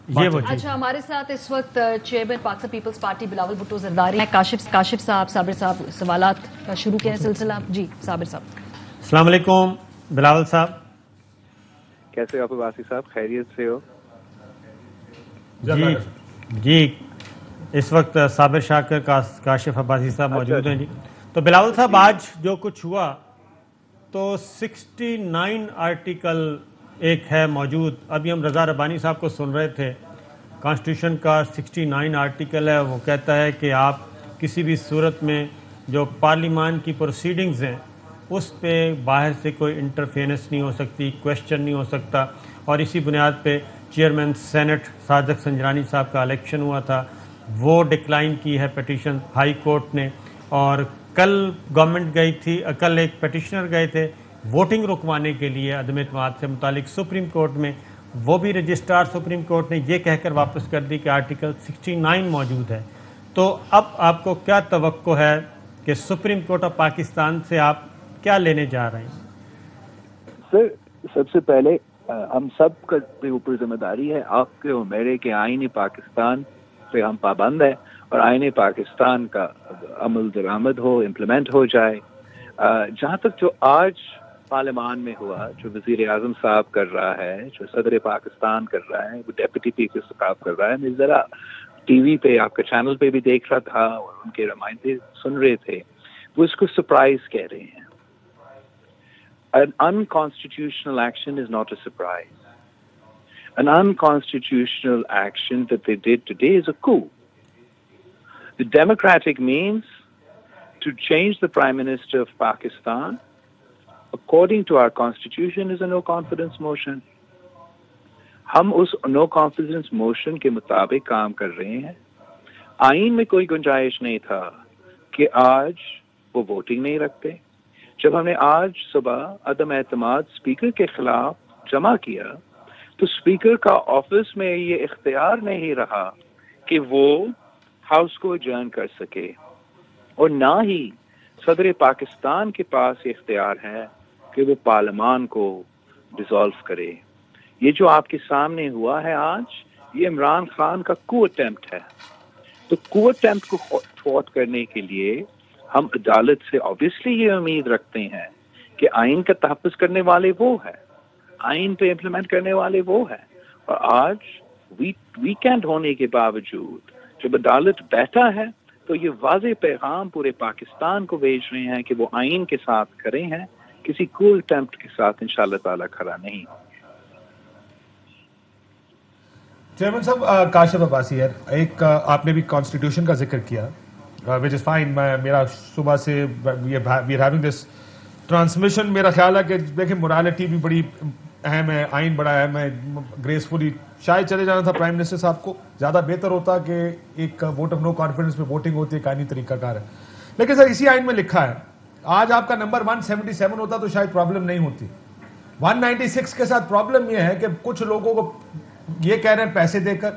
اچھا، ہمارے ساتھ اس وقت چیئرمین پاکستان پیپلز پارٹی بلاول بھٹو زرداری ہیں. کاشف صاحب، صابر صاحب سوالات کا شروع کیا ہے سلسلہ. جی صابر صاحب. السلام علیکم بلاول صاحب. کیسے آپ عباسی صاحب؟ خیریت سے ہو؟ جی اس وقت صابر شاکر کاشف عباسی صاحب موجود ہیں. جی تو بلاول صاحب آج جو کچھ ہوا تو 69 آرٹیکل ایک ہے موجود. ابھی ہم رضا ربانی صاحب کو سن رہے تھے. کانسٹیٹیوشن کا 69 آرٹیکل ہے. وہ کہتا ہے کہ آپ کسی بھی صورت میں جو پارلیمان کی پروسیڈنگز ہیں اس پہ باہر سے کوئی انٹرفیرنس نہیں ہو سکتی، کویشچن نہیں ہو سکتا. اور اسی بنیاد پہ چیئرمین سینٹ صادق سنجرانی صاحب کا الیکشن ہوا تھا، وہ ڈکلائن کی ہے پیٹیشن ہائی کورٹ نے. اور کل گورنمنٹ گئی تھی، کل ایک پیٹیشنر گئے تھے ووٹنگ رکوانے کے لیے عدم اعتماد سے متعلق سپریم کورٹ میں. وہ بھی رجسٹرار سپریم کورٹ نے یہ کہہ کر واپس کر دی کہ آرٹیکل 69 موجود ہے. تو اب آپ کو کیا توقع ہے کہ سپریم کورٹ آف پاکستان سے آپ کیا لینے جا رہے ہیں؟ سر سب سے پہلے ہم سب کے اوپر ذمہ داری ہے، آپ کے اور میرے، کہ آئین پاکستان پہ ہم پابند ہیں اور آئین پاکستان کا عمل درآمد ہو، امپلیمنٹ ہو جائے. جہاں تک جو آج پارلیمان میں ہوا، جو وزیر اعظم صاحب کر رہا ہے، جو صدر پاکستان کر رہا ہے، وہ ڈیپٹی اسپیکر صاحب کر رہا ہے، میں ذرا ٹی وی پہ آپ کے چینل پہ بھی دیکھ رہا تھا اور ان کے نمائندے سن رہے تھے. وہ اس کو سرپرائز کہہ رہے ہیں. An unconstitutional action is not a surprise. An unconstitutional action that they did today is a coup. The democratic means to change the Prime Minister of Pakistan, according to our constitution, is a no confidence motion. ہم اس no confidence motion کے مطابق کام کر رہے ہیں. آئین میں کوئی گنجائش نہیں تھا کہ آج وہ ووٹنگ نہیں رکھتے. جب ہم نے آج صبح عدم اعتماد اسپیکر کے خلاف جمع کیا تو اسپیکر کا آفس میں یہ اختیار نہیں رہا کہ وہ ہاؤس کو اجرن کر سکے، اور نہ ہی صدر پاکستان کے پاس اختیار ہے کہ وہ پارلیمان کو ڈیزالو کرے. یہ جو آپ کے سامنے ہوا ہے آج، یہ عمران خان کا کو اٹیمپٹ ہے. تو کو اٹیمپٹ کو تھوٹ کرنے کے لیے ہم عدالت سے آبویسلی یہ امید رکھتے ہیں کہ آئین کا تحفظ کرنے والے وہ ہے، آئین پہ امپلیمنٹ کرنے والے وہ ہے. اور آج ویکینڈ ہونے کے باوجود جب عدالت بیٹھا ہے تو یہ واضح پیغام پورے پاکستان کو بھیج رہے ہیں کہ وہ آئین کے ساتھ کھڑے ہیں، کسی کو اٹیمپٹ کے ساتھ انشاءاللہ تعالیٰ کھڑا نہیں. چیئرمین صاحب، کاشف عباسی ہے. ایک آپ نے بھی کانسٹیٹیوشن کا ذکر کیا، which is fine. میرا صبح سے we are having this transmission. میرا خیال ہے کہ دیکھیں morality بھی بڑی اہم ہے، آئین بڑا اہم ہے. گریسفلی شاید چلے جانا تھا پرائم منسٹر صاحب کو، زیادہ بہتر ہوتا کہ ایک ووٹ آف نو کانفیڈنس پہ ووٹنگ ہوتی ہے، آئینی طریقہ کار ہے. لیکن سر اسی آئین میں لکھا ہے آج آپ کا نمبر 177 ہوتا تو شاید پرابلم نہیں ہوتی. 196 کے ساتھ پرابلم یہ ہے کہ کچھ لوگوں کو یہ کہہ رہے ہیں پیسے دے کر،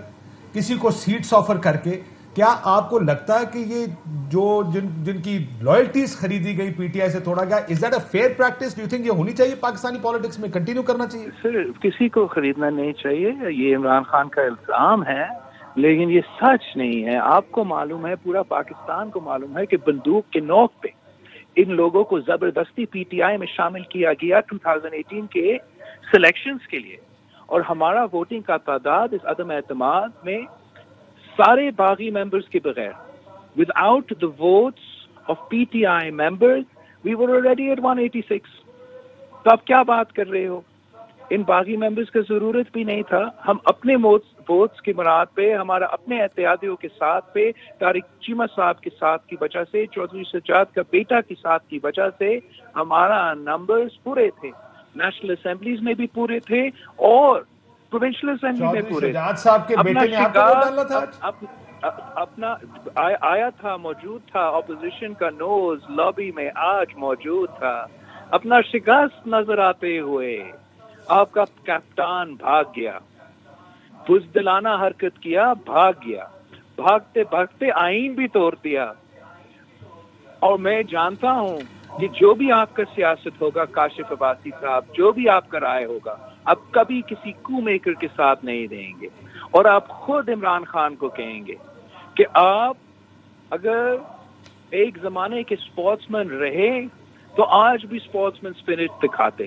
کسی کو سیٹس آفر کر کے. کیا آپ کو لگتا ہے کہ یہ جو جن کی لائلٹیز خریدی گئی پی ٹی آئی سے توڑا گیا، is that a fair practice? Do you think یہ ہونی چاہیے پاکستانی پالیٹکس میں، کنٹینیو کرنا چاہیے؟ سر کسی کو خریدنا نہیں چاہیے، یہ عمران خان کا الزام ہے لیکن یہ سچ نہیں ہے. آپ کو معلوم ہے، پورا پاکستان کو معلوم ہے کہ بندوق کے نوک پہ ان لوگوں کو زبردستی پی ٹی آئی میں شامل کیا گیا 2018 کے سلیکشنز کے لیے، اور ہمارا ووٹنگ کا تعداد اس عدم اعتماد میں سارے باغی ممبرز کے بغیر، without the votes of PTI members, we were already at 186. تو آپ کیا بات کر رہے ہو؟ ان باغی ممبرز کا ضرورت بھی نہیں تھا. ہم اپنے ووٹس کی بنیاد پہ، ہمارا اپنے اتحادیوں کے ساتھ پہ، طارق چیمہ صاحب کے ساتھ کی وجہ سے، چودھری سجاد کا بیٹا کے ساتھ کی وجہ سے ہمارا نمبرز پورے تھے. نیشنل اسمبلیز میں بھی پورے تھے اور پروونشل اسمبلی میں پورے. اپنا آیا تھا، موجود تھا، اپوزیشن کا نوز لابی میں آج موجود تھا. اپنا شکست نظر آتے ہوئے آپ کا کپتان بھاگ گیا، بزدلانہ حرکت کیا، بھاگ گیا. بھاگتے بھاگتے آئین بھی توڑ دیا. اور میں جانتا ہوں کہ جو بھی آپ کا سیاست ہوگا کاشف عباسی صاحب، جو بھی آپ کا رائے ہوگا، اب کبھی کسی کو میکر کے ساتھ نہیں دیں گے. اور آپ خود عمران خان کو کہیں گے کہ آپ اگر ایک زمانے کے اسپورٹس مین رہے تو آج بھی اسپورٹس مین اسپرٹ دکھاتے.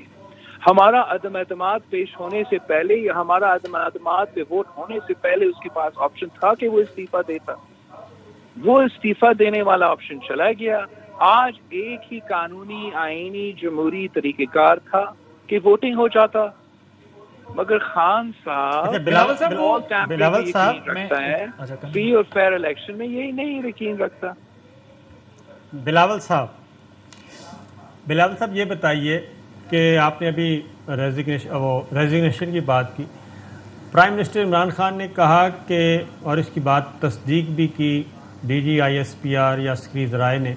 ہمارا عدم اعتماد پیش ہونے سے پہلے یا ہمارا عدم اعتماد پہ ووٹ ہونے سے پہلے اس کے پاس آپشن تھا کہ وہ استعفیٰ دیتا. وہ استعفیٰ دینے والا آپشن چلا گیا. آج ایک ہی قانونی آئینی جمہوری طریقہ کار تھا کہ ووٹنگ ہو جاتا. مگر خان صاحب بلاول صاحب رکھتا ہے فری اور فیئر الیکشن میں یہی نہیں یقین رکھتا. بلاول صاحب یہ بتائیے کہ آپ نے ابھی ریزگنیشن کی بات کی. پرائم منسٹر عمران خان نے کہا کہ اور اس کی بات تصدیق بھی کی D G I S P R یا عسکری ذرائع نے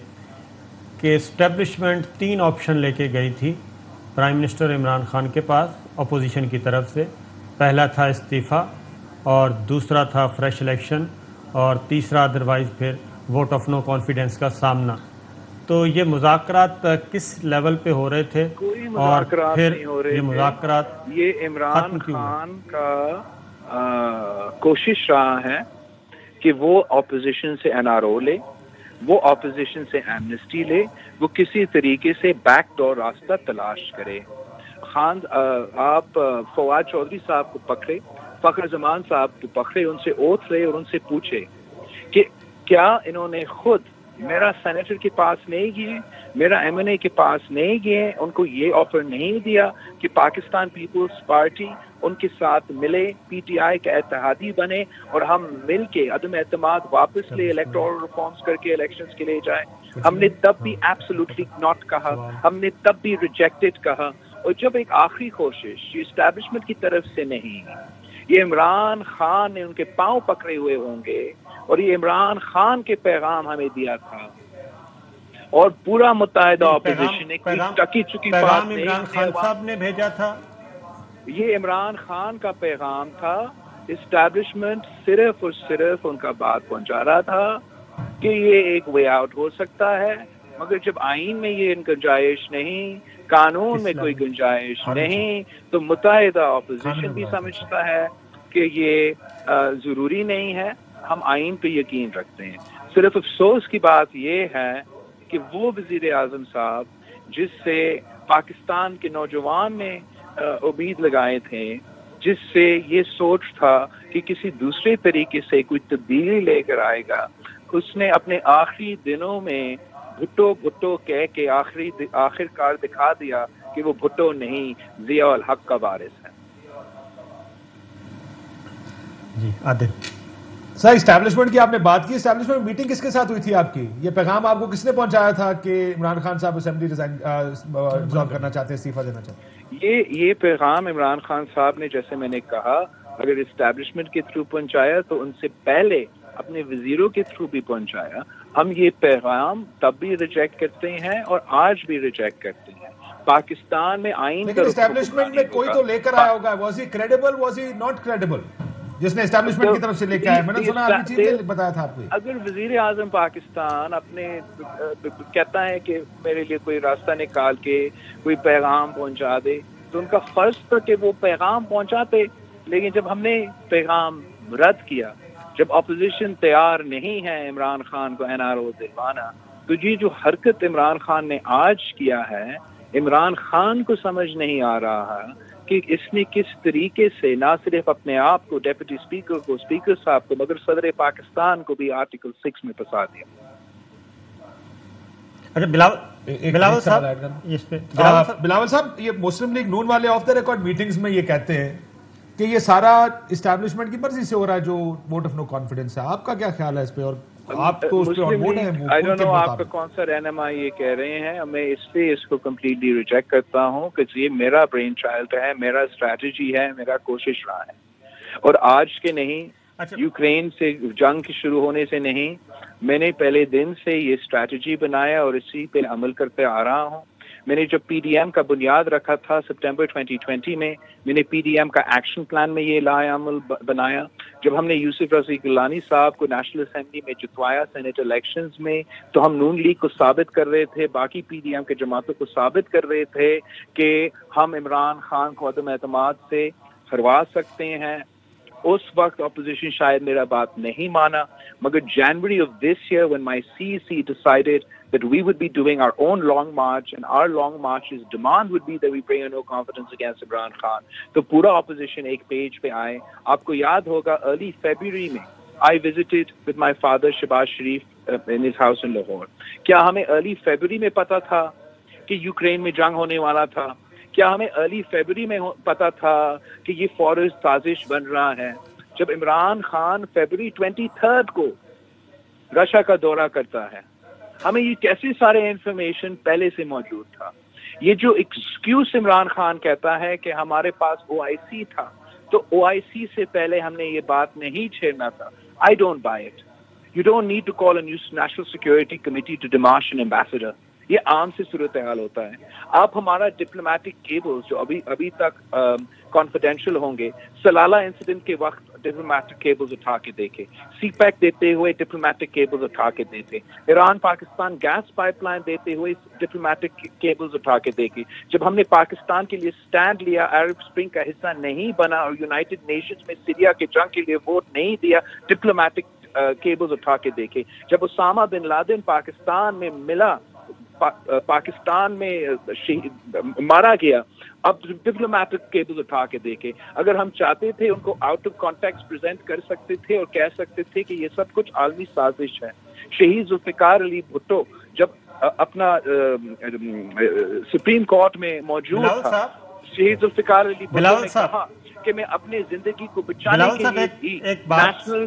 کہ اسٹیبلشمنٹ 3 آپشن لے کے گئی تھی پرائم منسٹر عمران خان کے پاس اپوزیشن کی طرف سے. پہلا تھا استعفیٰ اور دوسرا تھا فریش الیکشن اور تیسرا ادروائز پھر ووٹ آف نو کانفیڈنس کا سامنا. تو یہ مذاکرات کس لیول پہ ہو رہے تھے اور پھر یہ مذاکرات یہ عمران خان کا کوشش رہا ہے کہ وہ اپوزیشن سے این آر او لے, وہ اپوزیشن سے ایمنسٹی لے, وہ کسی طریقے سے بیک ڈور راستہ تلاش کرے. خان آپ فواد چودھری صاحب کو پکڑے, فخر زمان صاحب کو پکڑے, ان سے اوتھ لے اور ان سے پوچھے کہ کیا انہوں نے خود میرا سینیٹر کے پاس نہیں گئے, میرا ایم این اے کے پاس نہیں گئے, ان کو یہ آفر نہیں دیا کہ پاکستان پیپلز پارٹی ان کے ساتھ ملے, پی ٹی آئی کا اتحادی بنے اور ہم مل کے عدم اعتماد واپس لے, الیکٹورل ریفارمز کر کے الیکشنز کے لیے جائیں. ہم نے تب بھی ایبسولوٹلی ناٹ کہا, ہم نے تب بھی ریجیکٹڈ کہا. اور جب ایک آخری کوشش یہ اسٹیبلشمنٹ کی طرف سے نہیں, یہ عمران خان نے ان کے پاؤں پکڑے ہوئے ہوں گے اور یہ عمران خان کے پیغام ہمیں دیا تھا اور پورا متحدہ اپوزیشن نے ٹکی چکی بات نہیں, عمران خان صاحب نے بھیجا تھا. یہ عمران خان کا پیغام تھا. اسٹیبلشمنٹ صرف اور صرف ان کا بات پہنچا رہا تھا کہ یہ ایک وے آؤٹ ہو سکتا ہے, مگر جب آئین میں یہ گنجائش نہیں, قانون میں کوئی گنجائش نہیں, تو متحدہ اپوزیشن بھی سمجھتا ہے کہ یہ ضروری نہیں ہے. ہم آئین پہ یقین رکھتے ہیں. صرف افسوس کی بات یہ ہے کہ وہ وزیر اعظم صاحب جس سے پاکستان کے نوجوان نے امید لگائے تھے, جس سے یہ سوچ تھا کہ کسی دوسرے طریقے سے کوئی تبدیلی لے کر آئے گا, اس نے اپنے آخری دنوں میں بھٹو کہہ کے آخر کار دکھا دیا کہ وہ بھٹو نہیں, ضیاء الحق کا وارث ہے. جی عادل سر, اسٹیبلشمنٹ کی آپ نے بات کی, اسٹیبلشمنٹ میٹنگ کس کے ساتھ ہوئی تھی آپ کی؟ یہ پیغام آپ کو کس نے پہنچایا تھا کہ عمران خان صاحب اسمبلی ڈسالو کرنا چاہتے ہیں, استعفیٰ دینا چاہتے ہیں؟ یہ پیغام عمران خان صاحب نے, جیسے میں نے کہا, اگر اسٹیبلشمنٹ کے تھرو پہنچایا تو ان سے پہلے اپنے وزیروں کے تھرو بھی پہنچایا. ہم یہ پیغام تب بھی ریجیکٹ کرتے ہیں اور آج بھی ریجیکٹ کرتے ہیں. پاکستان میں آئین, لیکن اسٹیبلشمنٹ میں کوئی تو لے کر آیا ہوگا. Was he credible, was he not credible جس نے اسٹیبلشمنٹ کی طرف سے لے کے آیا؟ میں نے سنا آپ چیز بتایا تھا آپ کو. اگر وزیر اعظم پاکستان اپنے کہتا ہے کہ میرے لیے کوئی راستہ نکال کے کوئی پیغام پہنچا دے تو ان کا فرض تھا کہ وہ پیغام پہنچاتے. لیکن جب ہم نے پیغام رد کیا, جب اپوزیشن تیار نہیں ہے عمران خان کو این آر او دلوانا, تو یہ جو حرکت عمران خان نے آج کیا ہے, عمران خان کو سمجھ نہیں آ رہا کہ اس نے کس طریقے سے نہ صرف اپنے آپ کو, ڈیپٹی اسپیکر کو, اسپیکر صاحب کو, مگر صدر پاکستان کو بھی آرٹیکل 6 میں پھنسا دیا. بلاول صاحب, یہ مسلم لیگ نون والے آف دا ریکارڈ میٹنگز میں یہ کہتے ہیں کہ یہ سارا اسٹیبلشمنٹ کی مرضی سے ہو رہا ہے جو ووٹ آف نو کانفیڈنس ہے. آپ کا کیا خیال ہے اس پہ؟ اور آپ تو اس پہ آن بورڈ ہیں. I don't know آپ کا کون سا رہنما یہ کہہ رہے ہیں. میں اس لیے اس کو کمپلیٹلی ریجیکٹ کرتا ہوں کہ یہ میرا برین چائلڈ ہے, میرا اسٹریٹجی ہے, میرا کوشش رہا ہے, اور آج کے نہیں, یوکرین سے جنگ کے شروع ہونے سے نہیں, میں نے پہلے دن سے یہ اسٹریٹجی بنایا اور اسی پہ عمل کرتے آ رہا ہوں. میں نے جب پی ڈی ایم کا بنیاد رکھا تھا سپٹمبر 2020 میں نے پی ڈی ایم کا ایکشن پلان میں یہ لایا عمل بنایا. جب ہم نے یوسف رضی گیلانی صاحب کو نیشنل اسمبلی میں جتوایا سینیٹ الیکشنز میں, تو ہم نون لیگ کو ثابت کر رہے تھے, باقی پی ڈی ایم کے جماعتوں کو ثابت کر رہے تھے کہ ہم عمران خان کو عدم اعتماد سے ہروا سکتے ہیں. اس وقت اپوزیشن شاید میرا بات نہیں مانا, مگر January of this year when my CEC decided that we would be doing our own long march and our long march's demand would be that we bring a no confidence against Imran Khan, تو پورا opposition ایک page پہ آئے. آپ کو یاد ہوگا early February میں I visited with my father Shehbaz Sharif in his house in Lahore. کیا ہمیں early February میں پتا تھا کہ یوکرین میں جنگ ہونے والا تھا؟ کیا ہمیں ارلی فیبری میں پتا تھا کہ یہ فورس سازش بن رہا ہے؟ جب عمران خان فیبری 23 کو رشیا کا دورہ کرتا ہے, ہمیں یہ کیسے سارے انفارمیشن پہلے سے موجود تھا. یہ جو ایکسکیوز عمران خان کہتا ہے کہ ہمارے پاس OIC تھا, تو OIC سے پہلے ہم نے یہ بات نہیں چھیڑنا تھا. I don't buy it. You don't need to call a new National Security Committee to demarch an ambassador. یہ عام سے صورتحال ہوتا ہے. آپ ہمارا ڈپلومیٹک کیبلز جو ابھی تک کانفیڈینشیل ہوں گے, سلالہ انسیڈنٹ کے وقت ڈپلومیٹک کیبلز اٹھا کے دیکھے, سی پیک دیتے ہوئے ڈپلومیٹک کیبلز اٹھا کے دیتے, Iran Pakistan gas pipe line دیتے ہوئے ڈپلومیٹک کیبلز اٹھا کے دیکھے. جب ہم نے پاکستان کے لیے سٹینڈ لیا, عرب اسپرنگ کا حصہ نہیں بنا اور یونائٹڈ نیشنز میں سیریا کے جنگ کے لیے ووٹ نہیں دیا, ڈپلومیٹک کیبلز اٹھا کے دیکھے. جب اسامہ بن لادن پاکستان میں ملا, پاکستان میں مارا گیا, اب ڈپلومیٹک کیبل اٹھا کے دیکھے. اگر ہم چاہتے تھے ان کو آؤٹ آف کانٹیکسٹ پریزنٹ کر سکتے تھے اور کہہ سکتے تھے کہ یہ سب کچھ عالمی سازش ہے. شہید ذوالفقار علی بھٹو جب اپنا سپریم کورٹ میں موجود تھا, شہید ذوالفقار علی بھٹو نے کہا کہ میں اپنے زندگی کو بچانے کے لیے نیشنل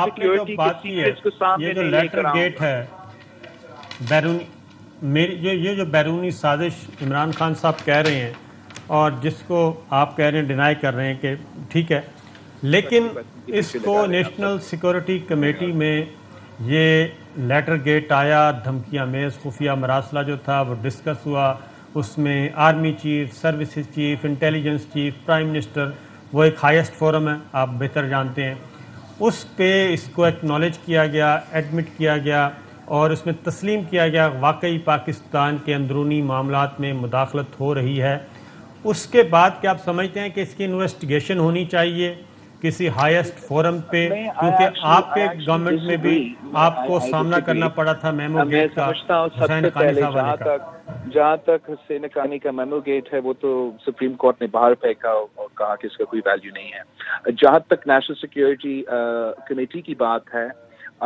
سیکیورٹی کے سیکرٹس کو سامنے نہیں لے کر آؤں. یہ جو بیرونی سازش عمران خان صاحب کہہ رہے ہیں اور جس کو آپ کہہ رہے ہیں ڈینائی کر رہے ہیں کہ ٹھیک ہے, لیکن اس کو نیشنل سیکورٹی کمیٹی میں یہ لیٹر گیٹ آیا, دھمکیاں میز خفیہ مراسلہ جو تھا وہ ڈسکس ہوا, اس میں army chief, services chief, intelligence chief, prime minister, وہ ایک ہائیسٹ فورم ہے آپ بہتر جانتے ہیں, اس پہ اس کو ایکنالج کیا گیا, ایڈمٹ کیا گیا اور اس میں تسلیم کیا گیا واقعی پاکستان کے اندرونی معاملات میں مداخلت ہو رہی ہے. اس کے بعد کیا آپ سمجھتے ہیں کہ اس کی انویسٹیگیشن ہونی چاہیے کسی ہائیسٹ فورم پہ, کیونکہ آپ کے گورنمنٹ میں بھی آپ کو سامنا کرنا پڑا تھا میمو گیٹ کا, حسین حقانی صاحب کا. جہاں تک حسین حقانی کا میمو گیٹ ہے وہ تو سپریم کورٹ نے باہر پھینکا اور کہا کہ اس کا کوئی ویلیو نہیں ہے. جہاں تک نیشنل سیکیورٹی کمیٹی کی بات ہے,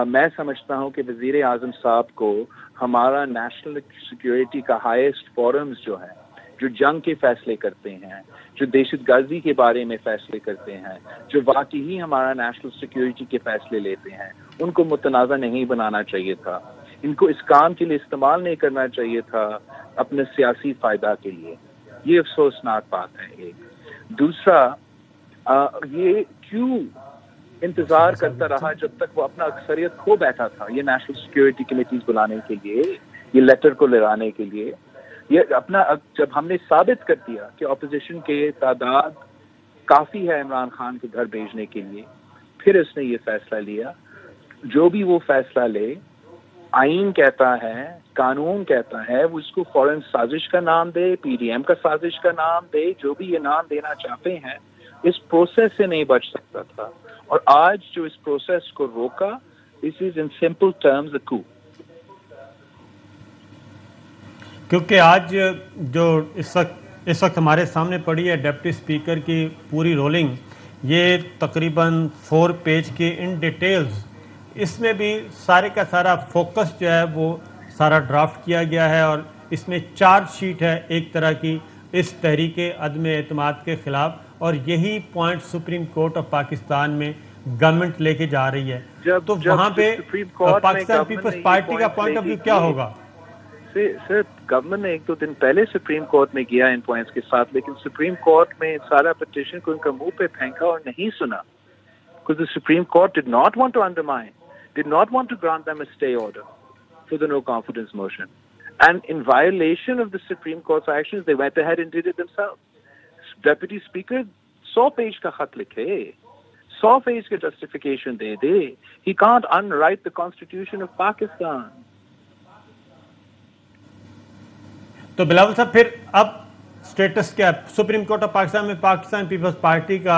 میں سمجھتا ہوں کہ وزیر اعظم صاحب کو ہمارا نیشنل سیکیورٹی کا ہائیسٹ فورمز جو ہیں, جو جنگ کے فیصلے کرتے ہیں, جو دہشت گردی کے بارے میں فیصلے کرتے ہیں, جو واقعی ہمارا نیشنل سیکیورٹی کے فیصلے لیتے ہیں, ان کو متنازع نہیں بنانا چاہیے تھا. ان کو اس کام کے لیے استعمال نہیں کرنا چاہیے تھا اپنے سیاسی فائدہ کے لیے. یہ افسوسناک بات ہے. ایک دوسرا, یہ کیوں انتظار کرتا رہا جب تک وہ اپنا اکثریت کھو بیٹھا تھا یہ نیشنل سیکیورٹی کمیٹیز بلانے کے لیے, یہ لیٹر کو لگانے کے لیے. یہ اپنا جب ہم نے ثابت کر دیا کہ اپوزیشن کے تعداد کافی ہے عمران خان کے گھر بھیجنے کے لیے, پھر اس نے یہ فیصلہ لیا. جو بھی وہ فیصلہ لے, آئین کہتا ہے, قانون کہتا ہے, وہ اس کو فوراً سازش کا نام دے, PDM کا سازش کا نام دے, جو بھی یہ نام دینا چاہتے ہیں, اس پروسیس سے نہیں بچ سکتا تھا. اور آج جو اس پروسیس کو روکا, this is in simple terms a coup. کیونکہ آج جو اس وقت ہمارے سامنے پڑی ہے ڈپٹی اسپیکر کی پوری رولنگ, یہ تقریباً 4 پیج کے ان ڈیٹیلز, اس میں بھی سارے کا سارا فوکس جو ہے وہ سارا ڈرافٹ کیا گیا ہے اور اس میں چارج شیٹ ہے ایک طرح کی اس تحریک عدم اعتماد کے خلاف, اور یہی point supreme court of Pakistan میں گورنمنٹ لے کے جا رہی ہے. تو وہاں پہ پاکستان پیپلز پارٹی کا پوائنٹ آف ویو کیا ہوگا؟ سر, گورنمنٹ نے 1-2 دن پہلے سپریم کورٹ میں گیا ان پوائنٹس کے ساتھ, لیکن سپریم کورٹ میں سارا پٹیشن کو ان کا منہ پہ پھینکا اور نہیں سنا. Because the Supreme Court did not want to undermine, did not want to grant them a stay order for the no confidence motion. And in violation of the Supreme Court's actions, they went ahead and did it themselves. Deputy Speaker 100 page ka khat likhe, 100 page ka justification de. He can't unwrite the Constitution of Pakistan. تو بلاول صاحب پھر اب status کیا ہے supreme court of Pakistan میں؟ Pakistan Peoples party کا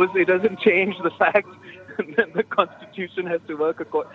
it doesn't change the fact the constitution has to work according.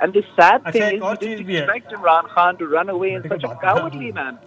And the sad thing is we didn't expect Imran Khan to run away in such a cowardly manner.